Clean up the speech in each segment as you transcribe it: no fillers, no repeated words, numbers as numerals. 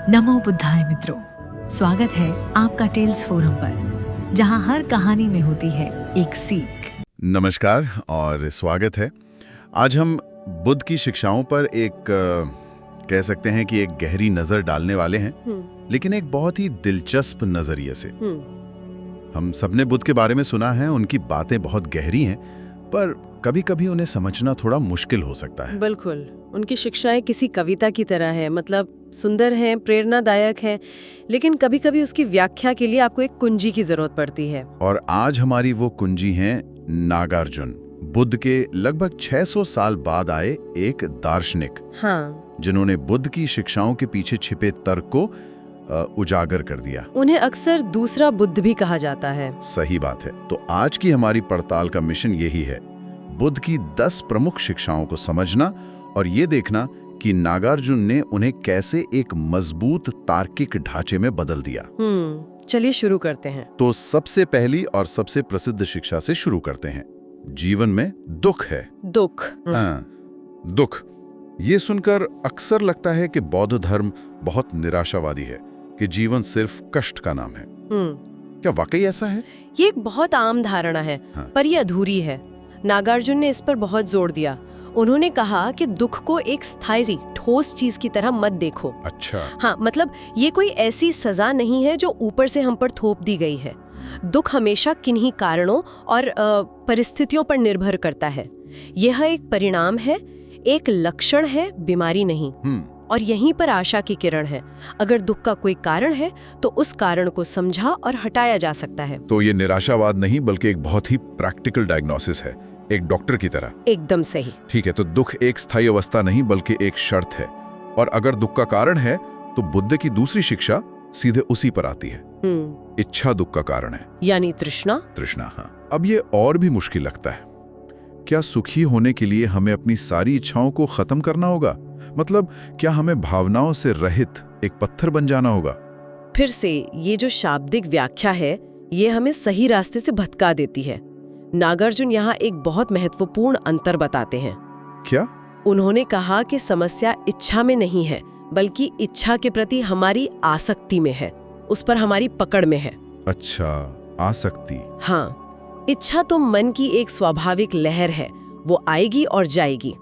नमो बुद्धाय मित्रों, स्वागत है आपका टेल्स फोरम पर, जहां हर कहानी में होती है एक सीख। नमस्कार और स्वागत है। आज हम बुद्ध की शिक्षाओं पर एक कह सकते हैं कि एक गहरी नजर डालने वाले हैं, लेकिन एक बहुत ही दिलचस्प नजरिए से। हम सबने बुद्ध के बारे में सुना है, उनकी बातें बहुत गहरी हैं, पर कभी-कभी उन्हें समझना थोड़ा मुश्किल हो सकता है। बिल्कुल, उनकी शिक्षाएं किसी कविता की तरह है, मतलब सुंदर हैं, प्रेरणादायक हैं, लेकिन कभी-कभी उसकी व्याख्या के लिए आपको एक कुंजी की जरूरत पड़ती है। और आज हमारी वो कुंजी हैं नागार्जुन, बुद्ध के लगभग 600 साल बाद आए एक दार्शनिक, हाँ, जिन्होंने बुद्ध की शिक्षाओं के पीछे छिपे तर्क को उजागर कर दिया। उन्हें अक्सर दूसरा बुद्ध भी कहा जाता है। सही बात है। तो आज की हमारी पड़ताल का मिशन यही है, बुद्ध की 10 प्रमुख शिक्षाओं को समझना और ये देखना कि नागार्जुन ने उन्हें कैसे एक मजबूत तार्किक ढांचे में बदल दिया। चलिए शुरू करते हैं। तो सबसे पहली और सबसे प्रसिद्ध शिक्षा से शुरू करते हैं। जीवन में दुख है। दुख। हाँ, दुख। ये सुनकर अक्सर लगता है कि बौद्ध धर्म बहुत निराशावादी है, कि जीवन सिर्फ कष्ट का नाम है। क्या वाकई ऐसा है? ये एक बहुत आम धारणा है, हाँ। पर ये अधूरी है। नागार्जुन ने इस पर बहुत जोर दिया। उन्होंने कहा कि दुख को एक स्थायी ठोस चीज की तरह मत देखो। अच्छा। हाँ, मतलब ये कोई ऐसी सजा नहीं है जो ऊपर से हम पर थोप दी गई है। दुख हमेशा किन्हीं कारणों और परिस्थितियों पर निर्भर करता है। यह एक परिणाम है, एक लक्षण है, बीमारी नहीं। और यहीं पर आशा की किरण है। अगर दुख का कोई कारण है तो उस कारण को समझा और हटाया जा सकता है। तो ये निराशावाद नहीं, बल्कि एक बहुत ही प्रैक्टिकल डायग्नोसिस है, एक डॉक्टर की तरह। एकदम सही। ठीक है, तो दुख एक स्थायी अवस्था नहीं बल्कि एक शर्त है। और अगर दुख का कारण है तो बुद्ध की दूसरी शिक्षा सीधे उसी पर आती है। इच्छा दुख का कारण है, यानी तृष्णा। तृष्णा। हाँ, अब ये और भी मुश्किल लगता है। क्या सुखी होने के लिए हमें अपनी सारी इच्छाओं को खत्म करना होगा? मतलब क्या हमें भावनाओं से रहित एक पत्थर बन जाना होगा? फिर से ये जो शाब्दिक व्याख्या है, ये हमें सही रास्ते से भटका देती है। नागार्जुन यहाँ एक बहुत महत्वपूर्ण अंतर बताते हैं। क्या? उन्होंने कहा कि समस्या इच्छा में नहीं है, बल्कि इच्छा के प्रति हमारी आसक्ति में है, उस पर हमारी पकड़ में है। अच्छा, आसक्ति। हाँ, इच्छा तो मन की एक स्वाभाविक लहर है, वो आएगी और जाएगी।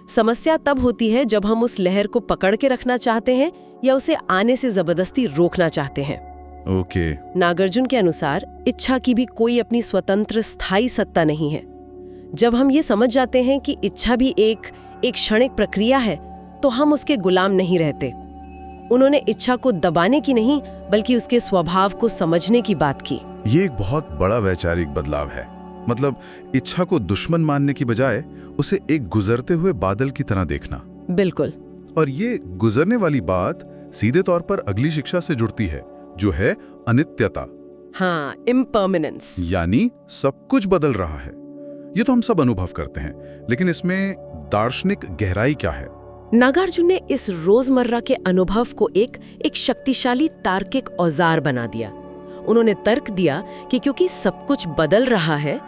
समस्या तब होती है जब हम उस लहर को पकड़ के रखना चाहते हैं या उसे आने से जबरदस्ती रोकना चाहते हैं। ओके। नागार्जुन के अनुसार इच्छा की भी कोई अपनी स्वतंत्र स्थायी सत्ता नहीं है। जब हम ये समझ जाते हैं कि इच्छा भी एक क्षणिक प्रक्रिया है, तो हम उसके गुलाम नहीं रहते। उन्होंने इच्छा को दबाने की नहीं, बल्कि उसके स्वभाव को समझने की बात की। ये एक बहुत बड़ा वैचारिक बदलाव है। मतलब इच्छा को दुश्मन मानने की बजाय उसे एक गुजरते हुए बादल की तरह देखना। बिल्कुल। और ये गुजरने वाली बात सीधे तौर पर अगली शिक्षा से जुड़ती है, जो है अनित्यता। हाँ, इम्पर्मनेंस। यानी सब कुछ बदल रहा है। ये तो हम सब अनुभव करते हैं, लेकिन इसमें दार्शनिक गहराई क्या है? नागार्जुन ने इस रोजमर्रा के अनुभव को एक शक्तिशाली तार्किक औजार बना दिया। उन्होंने तर्क दिया कि क्योंकि सब कुछ बदल रहा है,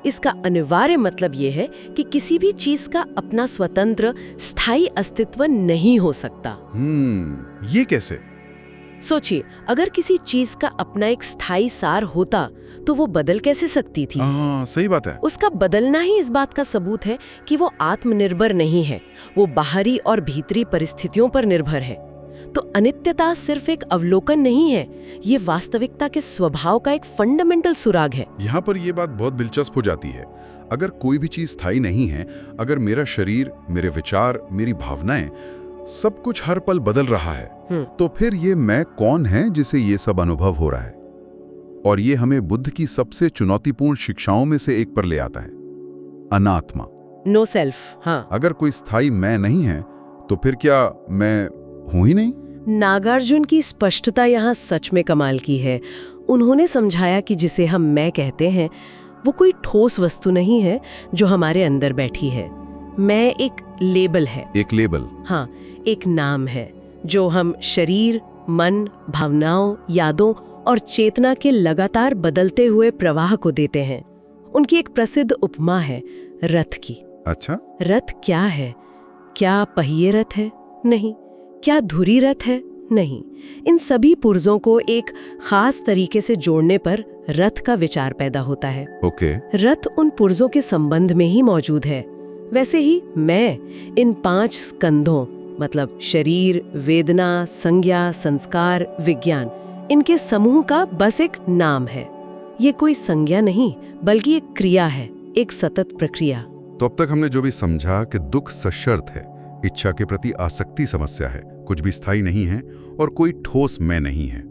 इसका अनिवार्य मतलब ये है कि किसी भी चीज का अपना स्वतंत्र स्थायी अस्तित्व नहीं हो सकता। ये कैसे? सोचिए, अगर किसी चीज का अपना एक स्थायी सार होता तो वो बदल कैसे सकती थी? सही बात है। उसका बदलना ही इस बात का सबूत है कि वो आत्मनिर्भर नहीं है, वो बाहरी और भीतरी परिस्थितियों पर निर्भर है। तो अनित्यता सिर्फ एक अवलोकन नहीं है, ये वास्तविकता के स्वभाव का एक फंडामेंटल सुराग है। यहाँ पर ये बात बहुत दिलचस्प हो जाती है। अगर कोई भी चीज स्थायी नहीं है, अगर मेरा शरीर, मेरे विचार, मेरी भावनाएं, सब कुछ हर पल बदल रहा है, तो फिर ये मैं कौन है जिसे ये सब अनुभव हो रहा है? और ये हमें बुद्ध की सबसे चुनौतीपूर्ण शिक्षाओं में से एक पर ले आता है, अनात्मा, नो सेल्फ। हाँ, अगर कोई स्थायी मैं नहीं है तो फिर क्या मैं हूं ही नहीं? नागार्जुन की स्पष्टता यहाँ सच में कमाल की है। उन्होंने समझाया कि जिसे हम मैं कहते हैं, वो कोई ठोस वस्तु नहीं है जो हमारे अंदर बैठी है। मैं एक लेबल है। एक लेबल? हाँ, एक नाम है जो हम शरीर, मन, भावनाओं, यादों और चेतना के लगातार बदलते हुए प्रवाह को देते हैं। उनकी एक प्रसिद्ध उपमा है रथ की। अच्छा। रथ क्या है? क्या पहिए रथ है? नहीं, क्या धुरी रथ है? नहीं, इन सभी पुर्जों को एक खास तरीके से जोड़ने पर रथ का विचार पैदा होता है। ओके। रथ उन पुर्जों के संबंध में ही मौजूद है। वैसे ही मैं इन 5 स्कंधों मतलब शरीर, वेदना, संज्ञा, संस्कार, विज्ञान, इनके समूह का बस एक नाम है। ये कोई संज्ञा नहीं बल्कि एक क्रिया है, एक सतत प्रक्रिया। तो अब तक हमने जो भी समझा कि दुख सशर्त है, इच्छा के प्रति आसक्ति समस्या है, कुछ भी स्थायी नहीं है और कोई ठोस मैं नहीं है।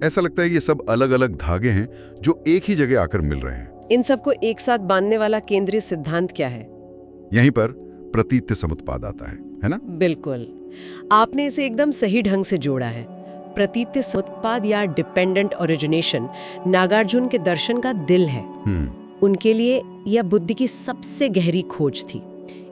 ऐसा लगता है ये सब अलग अलग धागे हैं जो एक ही जगह आकर मिल रहे हैं। इन सबको एक साथ बांधने वाला केंद्रीय सिद्धांत क्या है? यहीं पर प्रतीत्य समुत्पाद आता है ना? बिल्कुल, आपने इसे एकदम सही ढंग से जोड़ा है। प्रतीत्य समुत्पाद या डिपेंडेंट ओरिजिनेशन नागार्जुन के दर्शन का दिल है। उनके लिए यह बुद्धि की सबसे गहरी खोज थी।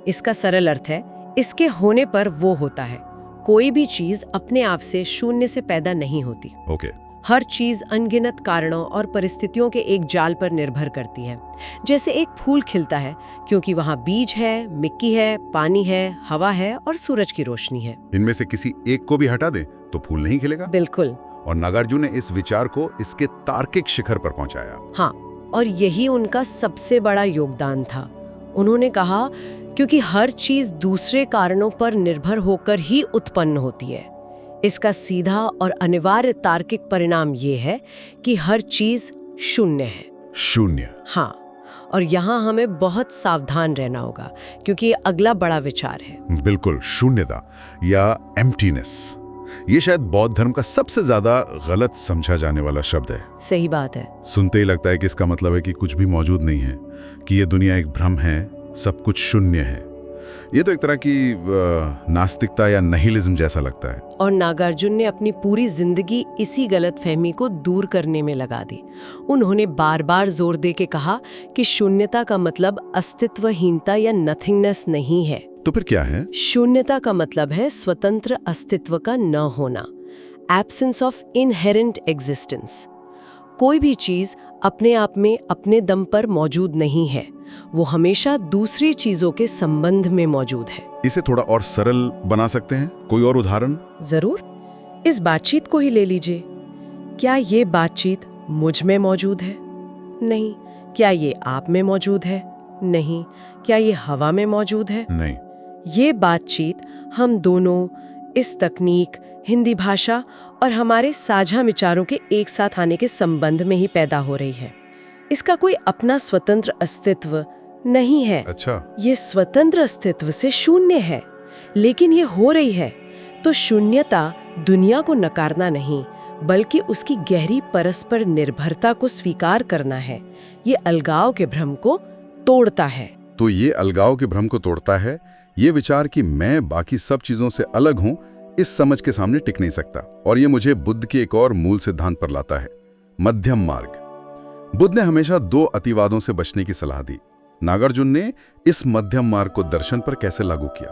इसका सरल अर्थ है, इसके होने पर वो होता है। कोई भी चीज अपने आप से शून्य से पैदा नहीं होती। ओके। हर चीज अनगिनत कारणों और परिस्थितियों के एक जाल पर निर्भर करती है। जैसे एक फूल खिलता है क्योंकि वहाँ बीज है, मिट्टी है, पानी है, हवा है और सूरज की रोशनी है। इनमें से किसी एक को भी हटा दे तो फूल नहीं खिलेगा। बिल्कुल। और नागार्जुन ने इस विचार को इसके तार्किक शिखर पर पहुंचाया। हाँ, और यही उनका सबसे बड़ा योगदान था। उन्होंने कहा क्योंकि हर चीज दूसरे कारणों पर निर्भर होकर ही उत्पन्न होती है। इसका सीधा और अनिवार्य तार्किक परिणाम ये है कि हर चीज शून्य है। शून्य। हाँ, और यहाँ हमें बहुत सावधान रहना होगा क्योंकि ये अगला बड़ा विचार है। बिल्कुल, शून्यता या एम्प्टीनेस। ये शायद बौद्ध धर्म का सबसे ज्यादा गलत समझा जाने वाला शब्द है। सही बात है। सुनते ही लगता है कि इसका मतलब है कि कुछ भी मौजूद नहीं है, कि ये दुनिया एक भ्रम है, सब कुछ शून्य है। ये तो एक तरह की नास्तिकता या निहिलिज्म जैसा लगता है। और नागार्जुन ने अपनी पूरी जिंदगी इसी गलतफहमी को दूर करने में लगा दी। उन्होंने बार बार जोर दे के कहा कि शून्यता का मतलब अस्तित्वहीनता या नथिंगनेस नहीं है। तो फिर क्या है? शून्यता का मतलब है स्वतंत्र अस्तित्व का न होना, एब्सेंस ऑफ इनहेरेंट एग्जिस्टेंस। कोई भी चीज अपने आप में अपने दम पर मौजूद नहीं है, वो हमेशा दूसरी चीजों के संबंध में मौजूद है। इसे थोड़ा और सरल बना सकते हैं? कोई और उदाहरण? जरूर, इस बातचीत को ही ले लीजिए। क्या ये बातचीत मुझ में मौजूद है? नहीं। क्या ये आप में मौजूद है? नहीं। क्या ये हवा में मौजूद है? नहीं। ये बातचीत हम दोनों, इस तकनीक, हिंदी भाषा और हमारे साझा विचारों के एक साथ आने के संबंध में ही पैदा हो रही है। इसका कोई अपना स्वतंत्र अस्तित्व नहीं है। अच्छा। ये स्वतंत्र अस्तित्व से शून्य है, लेकिन ये हो रही है। तो शून्यता दुनिया को नकारना नहीं, बल्कि उसकी गहरी परस्पर निर्भरता को स्वीकार करना है। ये अलगाव के भ्रम को तोड़ता है। तो ये अलगाव के भ्रम को तोड़ता है। ये विचार कि मैं बाकी सब चीजों से अलग हूं, इस समझ के सामने टिक नहीं सकता। और ये मुझे बुद्ध के एक और मूल सिद्धांत पर लाता है, मध्यम मार्ग। बुद्ध ने हमेशा 2 अतिवादों से बचने की सलाह दी। नागार्जुन ने इस मध्यम मार्ग को दर्शन पर कैसे लागू किया?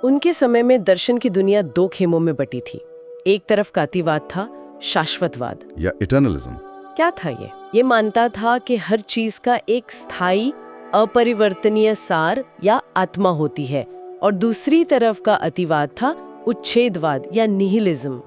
उनके समय में दर्शन की दुनिया 2 खेमों में बटी थी। एक तरफ का अतिवाद था शाश्वतवाद या इटर्नलिज्म। क्या था ये? ये मानता था कि हर चीज का एक स्थायी अपरिवर्तनीय सार या आत्मा होती है। और दूसरी तरफ का अतिवाद था उच्छेदवाद या निहिलिज्म,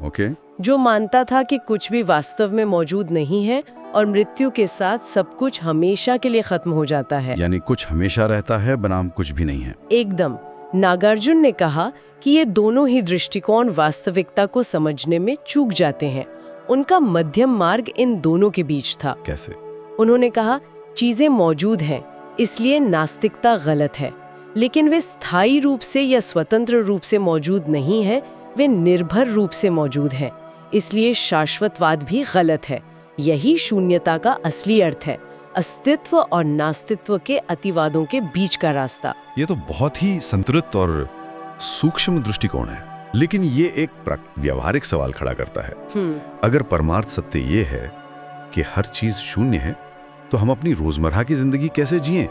जो मानता था कि कुछ भी वास्तव में मौजूद नहीं है और मृत्यु के साथ सब कुछ हमेशा के लिए खत्म हो जाता है। यानी कुछ हमेशा रहता है बनाम कुछ भी नहीं है। एकदम। नागार्जुन ने कहा कि ये दोनों ही दृष्टिकोण वास्तविकता को समझने में चूक जाते हैं। उनका मध्यम मार्ग इन दोनों के बीच था। कैसे? उन्होंने कहा, चीजें मौजूद हैं, इसलिए नास्तिकता गलत है, लेकिन वे स्थायी रूप से या स्वतंत्र रूप से मौजूद नहीं है, वे निर्भर रूप से मौजूद हैं, इसलिए शाश्वतवाद भी गलत है। यही शून्यता का असली अर्थ है, अस्तित्व और नास्तित्व के अतिवादों के बीच का रास्ता। ये तो बहुत ही संतुलित और सूक्ष्म दृष्टिकोण है, लेकिन ये एक व्यावहारिक सवाल खड़ा करता है। अगर परमार्थ सत्य ये है कि हर चीज शून्य है, तो हम अपनी रोजमर्रा की जिंदगी कैसे जिएं?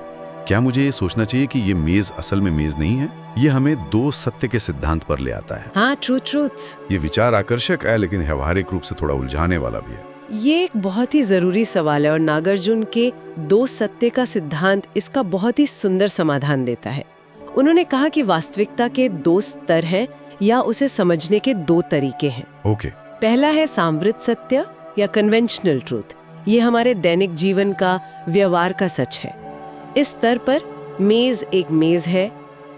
क्या मुझे ये सोचना चाहिए कि ये मेज असल में मेज नहीं है? ये हमें 2 सत्य के सिद्धांत पर ले आता है। हाँ, ट्रूथ्स। ये विचार आकर्षक है, लेकिन व्यवहारिक रूप से थोड़ा उलझाने वाला भी है। ये एक बहुत ही जरूरी सवाल है और नागार्जुन के 2 सत्य का सिद्धांत इसका बहुत ही सुंदर समाधान देता है। उन्होंने कहा कि वास्तविकता के 2 स्तर हैं, या उसे समझने के दो तरीके हैं। ओके। पहला है सांवृत सत्य या कन्वेंशनल ट्रूथ। ये हमारे दैनिक जीवन का, व्यवहार का सच है। इस स्तर पर मेज एक मेज है,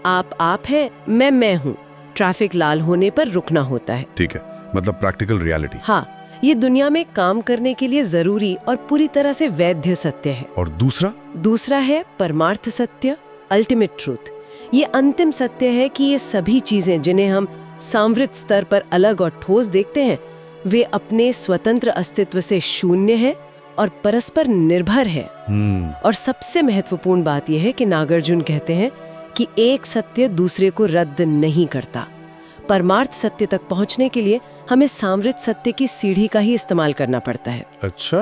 आप है, मैं हूँ। ट्रैफिक लाल होने पर रुकना होता है। ठीक है, मतलब प्रैक्टिकल रियलिटी। हाँ, ये दुनिया में काम करने के लिए जरूरी और पूरी तरह से वैध सत्य है। और दूसरा है परमार्थ सत्य, अल्टीमेट ट्रूथ। ये अंतिम सत्य है कि ये सभी चीजें जिन्हें हम सांवृत स्तर पर अलग और ठोस देखते हैं, वे अपने स्वतंत्र अस्तित्व से शून्य है और परस्पर निर्भर है। और सबसे महत्वपूर्ण बात यह है कि नागार्जुन कहते हैं कि एक सत्य दूसरे को रद्द नहीं करता। परमार्थ सत्य तक पहुंचने के लिए हमें सांवृत सत्य की सीढ़ी का ही इस्तेमाल करना पड़ता है। अच्छा।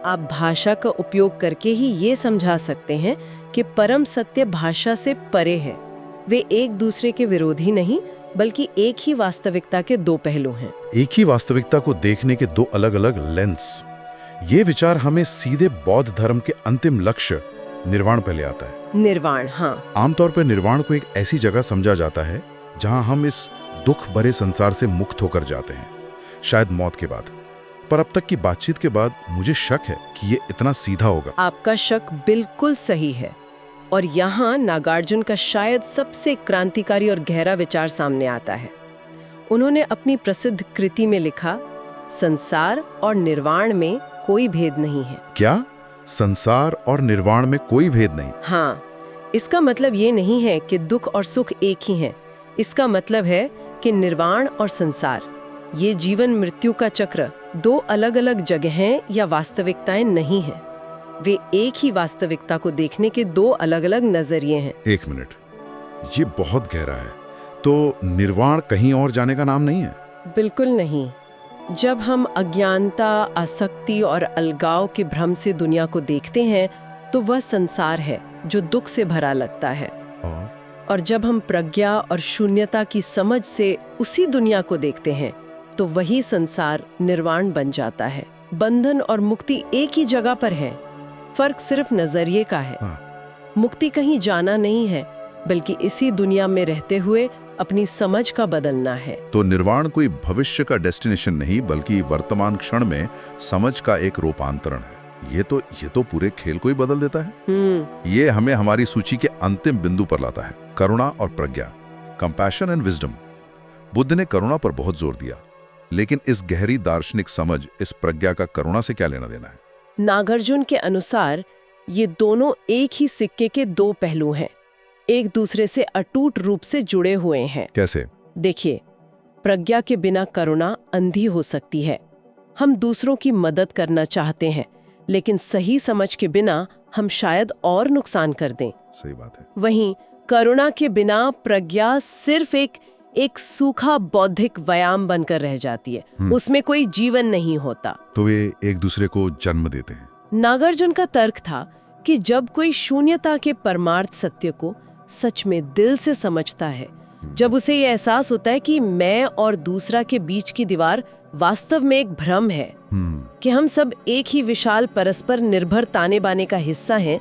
आप भाषा का उपयोग करके ही ये समझा सकते हैं कि परम सत्य भाषा से परे है। वे एक दूसरे के विरोधी नहीं, बल्कि एक ही वास्तविकता के दो पहलू हैं। एक ही वास्तविकता को देखने के दो अलग अलग लेंस। ये विचार हमें सीधे बौद्ध धर्म के अंतिम लक्ष्य निर्वाण पे ले आता है। निर्वाण, हाँ। आमतौर पर निर्वाण को एक ऐसी जगह समझा जाता है जहां हम इस दुख भरे संसार से मुक्त होकर जाते हैं, शायद मौत के बाद। पर अब तक की बातचीत के बाद मुझे शक है कि ये इतना सीधा होगा। आपका शक बिल्कुल सही है। और यहाँ नागार्जुन का शायद सबसे क्रांतिकारी और गहरा विचार सामने आता है। उन्होंने अपनी प्रसिद्ध कृति में लिखा, संसार और निर्वाण में कोई भेद नहीं है। क्या? संसार और निर्वाण में कोई भेद नहीं? हाँ, इसका मतलब ये नहीं है कि दुख और सुख एक ही हैं। इसका मतलब है कि निर्वाण और संसार, ये जीवन मृत्यु का चक्र, दो अलग अलग जगहें या वास्तविकताएं नहीं हैं। वे एक ही वास्तविकता को देखने के दो अलग अलग नजरिए हैं। एक मिनट, ये बहुत गहरा है। तो निर्वाण कहीं और जाने का नाम नहीं है? बिल्कुल नहीं। जब हम अज्ञानता, आसक्ति और अलगाव के भ्रम से दुनिया को देखते हैं, तो वह संसार है जो दुख से भरा लगता है। और जब हम प्रज्ञा और शून्यता की समझ से उसी दुनिया को देखते हैं, तो वही संसार निर्वाण बन जाता है। बंधन और मुक्ति एक ही जगह पर है, फर्क सिर्फ नजरिए का है। मुक्ति कहीं जाना नहीं है, बल्कि इसी दुनिया में रहते हुए अपनी समझ का बदलना है। तो निर्वाण कोई भविष्य का डेस्टिनेशन नहीं, बल्कि वर्तमान क्षण में समझ का एक रूपांतरण है। ये तो पूरे खेल को ही बदल देता है। ये हमें हमारी सूची के अंतिम बिंदु पर लाता है, करुणा और प्रज्ञा, कंपैशन एंड विजडम। बुद्ध ने करुणा पर बहुत जोर दिया, लेकिन इस गहरी दार्शनिक समझ, इस प्रज्ञा का करुणा से क्या लेना देना है? नागार्जुन के अनुसार ये दोनों एक ही सिक्के के दो पहलू हैं, एक दूसरे से अटूट रूप से जुड़े हुए हैं। कैसे? देखिए, प्रज्ञा के बिना करुणा अंधी हो सकती है। हम दूसरों की मदद करना चाहते हैं, लेकिन सही समझ के बिना हम शायद और नुकसान कर दें। सही बात है। वहीं करुणा के बिना प्रज्ञा सिर्फ एक सूखा बौद्धिक व्यायाम बनकर रह जाती है। उसमें कोई जीवन नहीं होता। तो वे एक दूसरे को जन्म देते हैं। नागार्जुन का तर्क था कि जब कोई शून्यता के परमार्थ सत्य को सच में दिल से समझता है, जब उसे ये एहसास होता है कि मैं और दूसरा के बीच की दीवार वास्तव में एक भ्रम है, कि हम सब एक ही विशाल परस्पर निर्भर ताने बाने का हिस्सा हैं,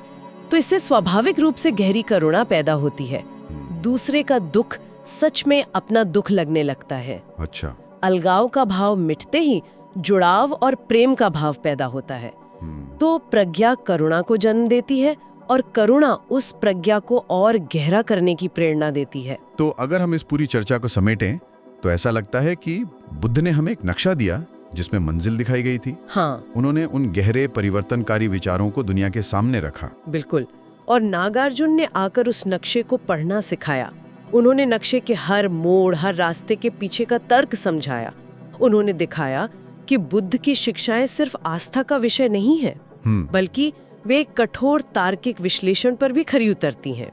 तो इससे स्वाभाविक रूप से गहरी करुणा पैदा होती है। दूसरे का दुख सच में अपना दुख लगने लगता है। अच्छा। अलगाव का भाव मिटते ही जुड़ाव और प्रेम का भाव पैदा होता है। तो प्रज्ञा करुणा को जन्म देती है और करुणा उस प्रज्ञा को और गहरा करने की प्रेरणा देती है। तो अगर हम इस पूरी चर्चा को समेटें, तो ऐसा लगता है कि बुद्ध ने हमें एक नक्शा दिया जिसमें मंजिल दिखाई गई थी। हाँ, उन्होंने उन गहरे परिवर्तनकारी विचारों को दुनिया के सामने रखा। बिल्कुल। और नागार्जुन ने आकर उस नक्शे को पढ़ना सिखाया। उन्होंने नक्शे के हर मोड़, हर रास्ते के पीछे का तर्क समझाया। उन्होंने दिखाया कि बुद्ध की शिक्षाएं सिर्फ आस्था का विषय नहीं है, बल्कि वे कठोर तार्किक विश्लेषण पर भी खरी उतरती हैं।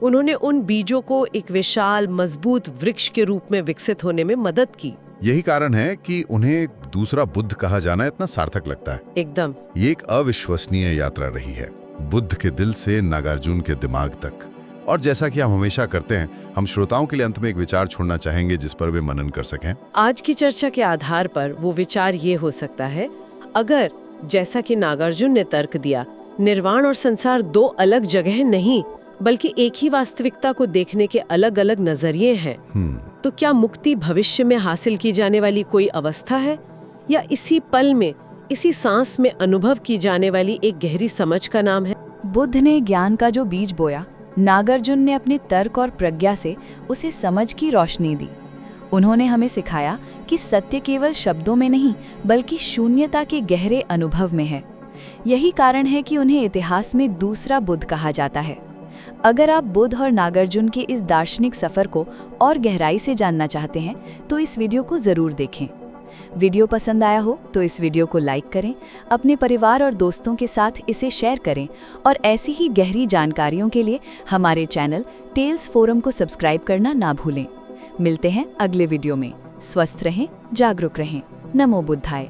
उन्होंने उन बीजों को एक विशाल मजबूत वृक्ष के रूप में विकसित होने में मदद की। यही कारण है कि उन्हें दूसरा बुद्ध कहा जाना इतना सार्थक लगता है। एकदम। ये एक अविश्वसनीय यात्रा रही है, बुद्ध के दिल से नागार्जुन के दिमाग तक। और जैसा कि हम हमेशा करते हैं, हम श्रोताओं के लिए अंत में एक विचार छोड़ना चाहेंगे जिस पर वे मनन कर सकें। आज की चर्चा के आधार पर वो विचार ये हो सकता है, अगर जैसा कि नागार्जुन ने तर्क दिया, निर्वाण और संसार दो अलग जगह नहीं, बल्कि एक ही वास्तविकता को देखने के अलग अलग नजरिए हैं, तो क्या मुक्ति भविष्य में हासिल की जाने वाली कोई अवस्था है, या इसी पल में, इसी सांस में अनुभव की जाने वाली एक गहरी समझ का नाम है? बुद्ध ने ज्ञान का जो बीज बोया, नागार्जुन ने अपने तर्क और प्रज्ञा से उसे समझ की रोशनी दी। उन्होंने हमें सिखाया कि सत्य केवल शब्दों में नहीं, बल्कि शून्यता के गहरे अनुभव में है। यही कारण है कि उन्हें इतिहास में दूसरा बुद्ध कहा जाता है। अगर आप बुद्ध और नागार्जुन के इस दार्शनिक सफर को और गहराई से जानना चाहते हैं तो इस वीडियो को जरूर देखें। वीडियो पसंद आया हो तो इस वीडियो को लाइक करें, अपने परिवार और दोस्तों के साथ इसे शेयर करें और ऐसी ही गहरी जानकारियों के लिए हमारे चैनल टेल्स फोरम को सब्सक्राइब करना ना भूलें। मिलते हैं अगले वीडियो में। स्वस्थ रहें, जागरूक रहें। नमो बुद्धाय।